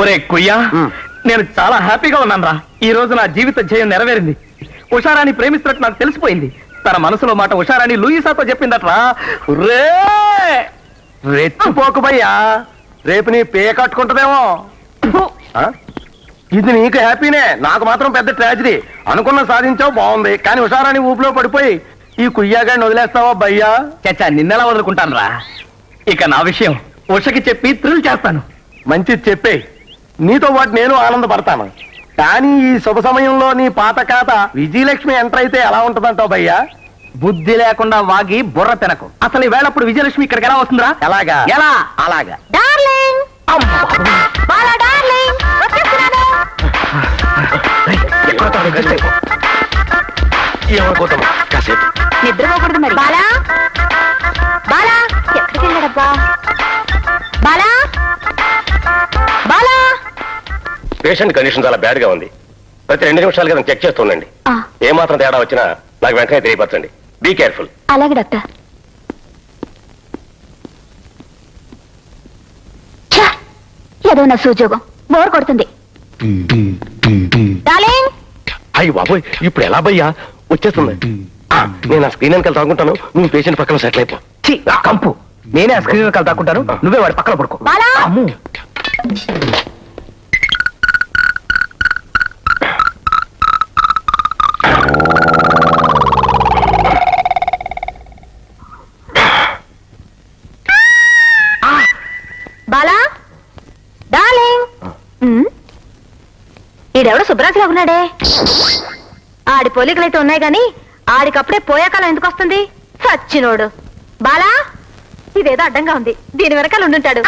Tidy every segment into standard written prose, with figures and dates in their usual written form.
ఒరే కుయ్యా, నేను చాలా హ్యాపీగా ఉన్నాను రా. ఈ రోజు నా జీవిత ధ్యేయం నెరవేరింది. ఉషారాణి ప్రేమిస్తున్నట్టు నాకు తెలిసిపోయింది. తన మనసులో మాట ఉషారాణి లూయిసాతో చెప్పిందట్రా. రే రెచ్చిపోకు భయ్యా, రేపు నీ పే కట్టుకుంటదేమో. ఇది నీకు హ్యాపీనే, నాకు మాత్రం పెద్ద ట్రాజడీ. అనుకున్న సాధించావు, బాగుంది. కానీ ఉషారాణి ఊపిలో పడిపోయి ఈ కుయ్యాగాడిని వదిలేస్తావా భయ్యా? చచ్చా, నిన్నెలా వదులుకుంటాను రా. ఇక నా విషయం ఉషకి చెప్పి థ్రిల్ చేస్తాను. మంచిది చెప్పే, నీతో పాటు నేను ఆనందపడతాను. కానీ ఈ శుభ సమయంలో నీ పాత ఖాత విజయలక్ష్మి ఎంటర్ అయితే ఎలా ఉంటదంటావు భయ్యా? బుద్ధి లేకుండా వాగి బుర్ర తినకు. అసలు ఈ వేళప్పుడు విజయలక్ష్మి ఇక్కడికి ఎలా వస్తుందిరా? ఎలాగా? ఎలా? అలాగా. నిద్రపోకూడదు మరి. బాలా బాలా ఎక్కడికి వెళ్ళాడబ్బా? బాలా బాలా. పేషెంట్ కండిషన్ చాలా బ్యాడ్ గా ఉంది. ప్రతి 2 నిమిషాలుగా చెక్ చేస్తుండండి. ఏ మాత్రం తేడా వచ్చినా నాకు వెంటనే తెలియపరచండి. Be careful. అలాగే డాక్టర్. ఏదో నా సూజోగం బోర్ కొడుతుంది. డార్లింగ్. అయ్యి బాబోయ్, ఇప్పుడు ఎలా భయ్యా? వచ్చేస్తుంది. నేను ఆ స్క్రీన్ వెనకాల తాగుంటాను, నువ్వు పేషెంట్ పక్కన సెటిల్ అయిపో. కంపు, నేనే ఆ స్క్రీన్ వెనకాల తాకుంటాను, నువ్వే వాడి పక్కన పడుకో. బాలా. అమ్ము. బాలా డార్లింగ్. ఈడెవడో శుభ్రాజులా ఉన్నాడే. ఆడి పోలికలైతే ఉన్నాయి గాని ఆడికప్పుడే పోయాకాలం ఎందుకు వస్తుంది? సచ్చినోడు. బాలా, ఇదేదో అడ్డంగా ఉంది, దీని వెనకాల ఉండుంటాడు.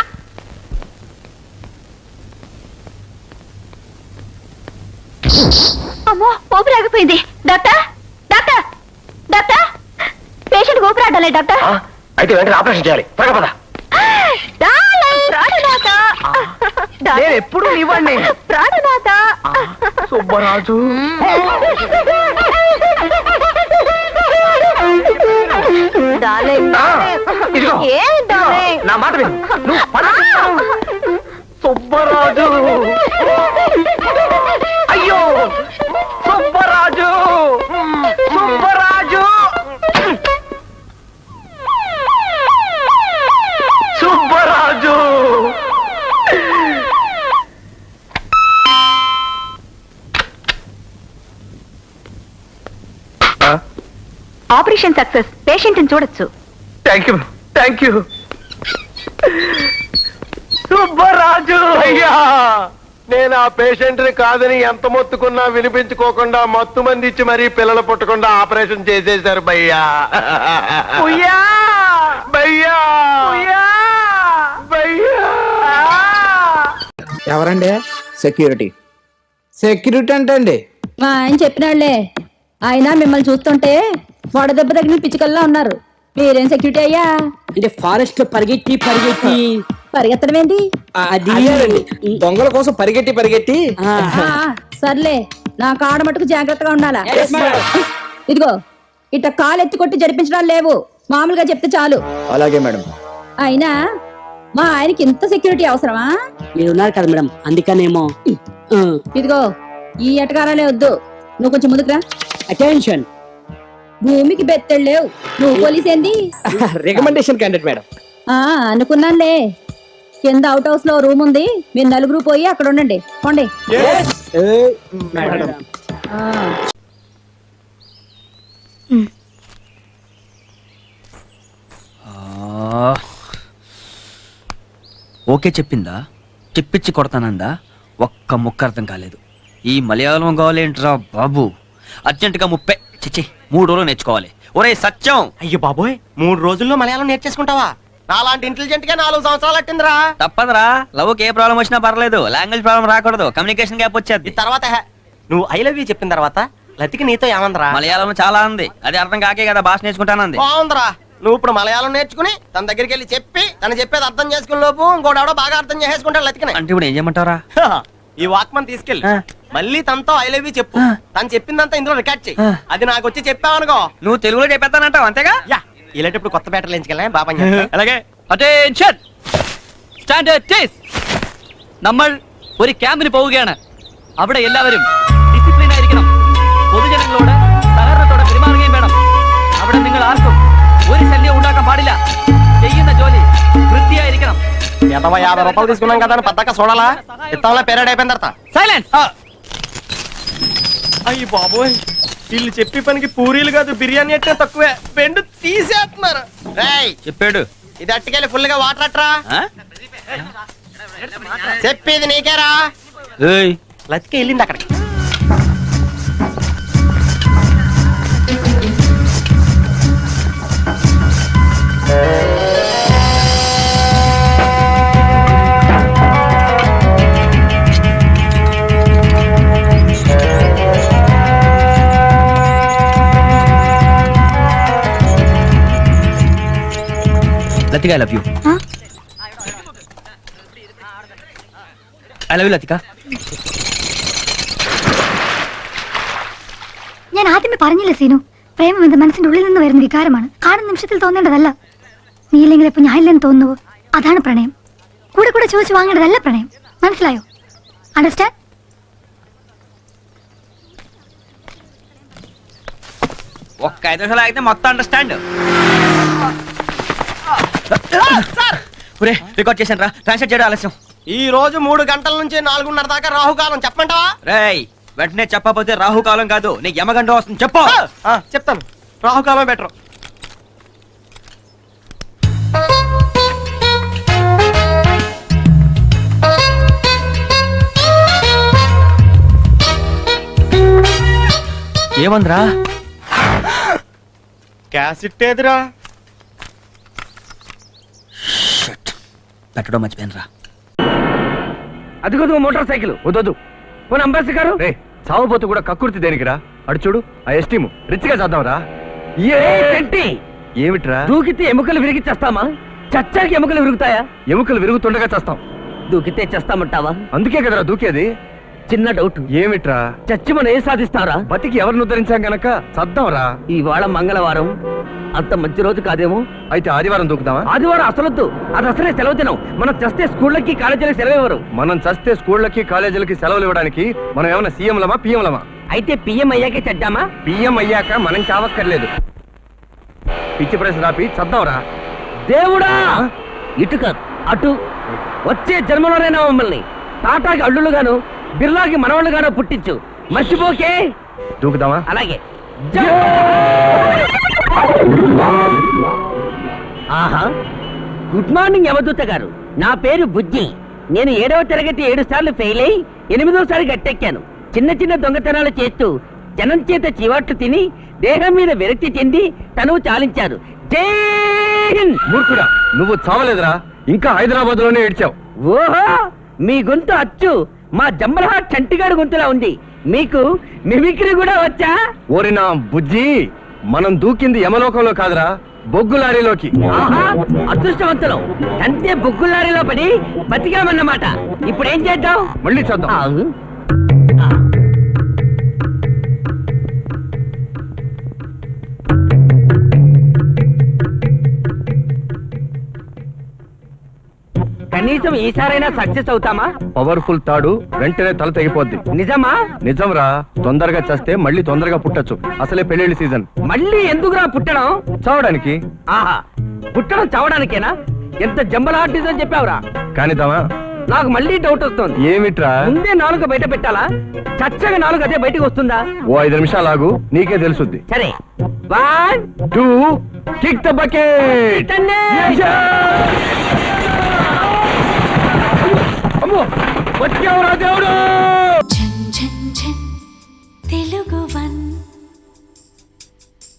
అమ్మో, ఊపిరి ఆగిపోయింది. డాక్టర్ డాక్టర్ డాక్టర్, పేషెంట్ ఊపిరి ఆడాలి డాక్టర్. అయితే వెంటనే ఆపరేషన్ చేయాలి. పద. నేను ఎప్పుడు నీవాణ్ణి. ప్రాణనాథ. సుబ్బరాజు. నా మాట విను. నువ్వు సుబ్బరాజు. అయ్యో Subbaraju, Subbaraju, Subbaraju. Operation success. Patient ని చూడొచ్చు. Thank you, thank you. Subbaraju. అయ్యా, నేను ఆ పేషెంట్ ని కాదని ఎంత మొత్తుకున్నా వినిపించుకోకుండా మత్తు మంది ఇచ్చి మరీ పిల్లలు పుట్టకుండా ఆపరేషన్ చేసేశారు భయ్యా. ఉయ్యా భయ్యా, ఉయ్యా భయ్యా. ఎవరండి? సెక్యూరిటీ. సెక్యూరిటీ అంటే అండి మా ఆయన చెప్పినాళ్లే. ఆయన మిమ్మల్ని చూస్తుంటే వడదెబ్బ తగిన పిచ్చుకల్లా ఉన్నారు. మీరేం సెక్యూరిటీ అయ్యా? అంటే ఫారెస్ట్ లో పరిగెట్టి పరిగెత్తడం ఏంటి? అది దొంగల కోసం పరిగెట్టి సర్లే, నా కాడ మటుకు జాగ్రత్తగా ఉండాలా. ఇదిగో ఇట్ట కాలు ఎత్తి కొట్టి జరిపించడాలు లేవు, మామూలుగా చెప్తే చాలు. అలాగే మేడం. అయినా మా ఆయనకి ఇంత సెక్యూరిటీ అవసరమా? మీరు ఉన్నారు కదా మేడం, అందుకనేమో. ఇదిగో ఈ ఎటకారాలే వద్దు, నువ్వు కొంచెం ముందుకురా. అటెన్షన్. భూమికి బెత్తెడు లేవు, నువ్వు పోలీస్ ఏంది? Recommendation candidate madam. అనుకున్నానులే. కింద అవుట్ హౌస్ లో రూమ్ ఉంది, మీరు నలుగురు పోయి అక్కడ ఉండండి. పోండి. మేడం. ఓకే చెప్పిందా? చెప్పించి కొడతానందా? ఒక్క ముక్క అర్థం కాలేదు. ఈ మలయాళం కావాలేంట్రా బాబు? అర్జెంటుగా 3 రోజులు నేర్చుకోవాలి. ఒరే సత్యం. అయ్యో బాబోయ్, 3 రోజుల్లో మలయాళం నేర్చేసుకుంటావా? నాలాంటి ఇంటెలిజెంట్ గా 4 సంవత్సరాలు అట్టిందిరా. తప్పదురా, లవ్కి ఏ ప్రాబ్లం వచ్చినా పర్లేదు, లాంగ్వేజ్ ప్రాబ్లం రాకూడదు, కమ్యూనికేషన్ గ్యాప్ వచ్చేది. తర్వాత నువ్వు ఐ లవ్ యూ చెప్పిన తర్వాత లతికి నీతో ఏమందరా? మలయాళం చాలా ఉంది, అది అర్థం కాకే కదా భాష నేర్చుకుంటానంది. బాగుందిరా. నువ్వు ఇప్పుడు మలయాళం నేర్చుకుని తన దగ్గరికి వెళ్ళి చెప్పి తను చెప్పేది అర్థం చేసుకునే లోపు ఇంకోటి ఎవడో బాగా అర్థం చేసేసుకుంటాడు లతికిని. అంటే ఇప్పుడు ఏం చేయమంటారా? ఈ వాక్మన్ తీసుకెళ్ళి మళ్ళీ తనతో ఐ లవ్ యూ చెప్పు. తను చెప్పిందంతా ఇందులో రికార్డ్ చెయ్యి. అది నాకు వచ్చి చెప్పావనుకో, నువ్వు తెలుగులో చెప్పేస్తానంటావు అంతేగా? యా, ఇలాంటప్పుడు కొత్త బ్యాటర్లు ఎంచుకెళ్ళా బాబా. అలాగే. అటెన్షన్, స్టాండర్డ్ టేస్. நம்ம ഒരു ക്യാമ്പിന് പോവുകയാണ്. അവിടെ എല്ലാവരും ഡിസിപ്ലിൻ ആയിരിക്കണം. പൊതുജനങ്ങളോട് സഹകരണത്തോടെ പെരുമാറുകയും വേണം. അവിടെ നിങ്ങൾ ആർക്കും ഒരു ശല്യം ഉണ്ടാക്കാൻ പാടില്ല. ചെയ്യുന്ന జోలి వృత్తియాയിരിക്കണം. 50 రూపాయలు తీసుకున్నాం కదా పద్దక చూడాలా? ఇత్తంలో పేరేడ్ అయిపోయిన తర్వాత సైలెన్స్. అయ్యి బాబోయ్, వీళ్ళు చెప్పి పనికి పూరీలు కాదు బిర్యానీ అంటే తక్కువే, బెండు తీసేస్తున్నారు. చెప్పాడు. ఇది అట్టుకెళ్ళి ఫుల్ గా వాటర్ అట్రా. చెప్పేది నీకేరా. లతిక వెళ్ళింది అక్కడికి. Latika, I love you. I love you Latika. ഞാൻ ആദ്യമേ പറഞ്ഞില്ലേ സീനു, പ്രേമം എന്ന മനസ്സിന്റെ ഉള്ളിൽ നിന്ന് വരുന്ന വികാരമാണ്, കാണുന്ന നിമിഷത്തിൽ തോന്നേണ്ടതല്ല. നീ ഇല്ലെങ്കിൽ ഇപ്പൊ ഞാൻ ഇല്ലെന്ന് തോന്നുവോ? അതാണ് പ്രണയം. കൂടെ കൂടെ ചോദിച്ചു വാങ്ങേണ്ടതല്ല പ്രണയം. മനസ്സിലായോ? അണ്ടർസ്റ്റാൻഡ്? ఒక్క 5 నిమిషాలు అయితే మొత్తం అండర్స్టాండ్. రికార్డ్ చేశాను రా, ట్రాన్స్లేట్ చేయడం ఆలస్యం. ఈ రోజు 3 గంటల నుంచి 4:30 దాకా రాహుకాలం చెప్పమంటావా? రేయ్, వెంటనే చెప్పకపోతే రాహుకాలం కాదు, నీకు యమగండం వస్తుంది. చెప్పు. చెప్తాను. రాహుకాలం బెటర్. ఏమందిరా? క్యాసెట్ ఏదిరా? పెట్టడం మర్చిపోయాను రా. అదిగో మోటార్ సైకిల్ వద్దు. పోనీ అంబాసి గారు రే, చావబోతు కూడా కక్కుర్తి దేనికిరా? అడు చూడు, ఆ ఎస్టీమ్ రిచ్ గా చేద్దాంరా. ఏమిట్రా? దూకితే ఎముకలు విరిగి చేస్తామా? చచ్చాకి ఎముకలు విరుగుతాయా? ఎముకలు విరుగుతుండగా చేస్తాం. దూకితే చేస్తామంటావా? అందుకే కదరా దూకేది. చిన్న డౌట్, ఏమిట్రా? చచ్చి మనం ఏం సాధిస్తారా? బతికి ఎవరిని ఉద్ధరించాం గనక చద్దాంరా. ఇవాళ మంగళవారం, అంత మంచి రోజు కాదేమో. అయితే ఆదివారం దూకుదామా? ఆదివారం అసలొద్దు, అది అసలే సెలవు దినం. మనం చస్తే స్కూళ్ళకి కాలేజీలకి సెలవు ఇవ్వరు. మనం చస్తే స్కూళ్ళకి కాలేజీలకి సెలవులు ఇవ్వడానికి మనం ఏమైనా సీఎంలమా పిఎంలమా? అయితే పిఎం అయ్యాకే చద్దామా? పిఎం అయ్యాక మనం చావక్కర్లేదు. పిచ్చి ప్రశ్న రాపి చద్దాంరా. దేవుడా, ఇటు కాదు అటు. వచ్చే జన్మలోనైనా మమ్మల్ని టాటాకి అల్లులుగాను, బిర్లాకి మనవాళ్ళుగాను పుట్టించు. మర్చిపోకే. దూకుదామా? అలాగే. ఆహా, గుడ్ మార్నింగ్ యమదూత గారు. నా పేరు బుజ్జి. నేను 7వ తరగతి 7 సార్లు ఫెయిల్ అయి 8వసారి గట్టెక్కాను. చిన్న చిన్న దొంగతనాలు చేస్తూ జనం చేత చివాట్లు తిని దేహం మీద విరక్తి చెంది తనువు చాలించారు. జై హింద్. మూర్ఖుడా, నువ్వు చావలేదురా, ఇంకా హైదరాబాద్ లోనే ఏడ్చావు. ఓహో, మీ గొంతు అచ్చు మా జంబలహాట్ చంటిగాడు గొంతులా ఉంది. మీకు మిమిక్రీ కూడా వచ్చా? ఓరి నా బుజ్జి, మనం దూకింది యమలోకంలో కాదురా, బొగ్గు లారీలోకి. ఆహా, అదృష్టవంతులం. అంతే బొగ్గులారిలో పడి బతికామన్నమాట. ఇప్పుడు ఏం చేద్దాం? మళ్ళీ చూద్దాం. కనీసం ఈసారైనా సక్సెస్ అవుతామా? పవర్ఫుల్ తాడు వెంటనే తల తెగిపోద్ది. నిజమా? నిజంరా. తొందరగా చేస్తే మళ్ళీ తొందరగా పుట్టొచ్చు. అసలే పెళ్లిళ్ళ సీజన్. మళ్ళీ ఎందుకురా పుట్టడం? చావడానికి. ఆహా, పుట్టడం చావడానికేనా? ఎంత జంబలహాట్ అని చెప్పావురా. కానిద్దామా? నాకు మళ్ళీ డౌట్ వస్తుంది. ఏమిట్రా? ముందే 4 బయట పెట్టాలా? చచ్చగా 4 అదే బయటకు వస్తుందా? ఓ 5 నిమిషాలు ఆగు, నీకే తెలుసుద్ది. సరే, 1 2 కిక్ ద బకెట్. అమ్మో, వచ్చావురా దేవుడు.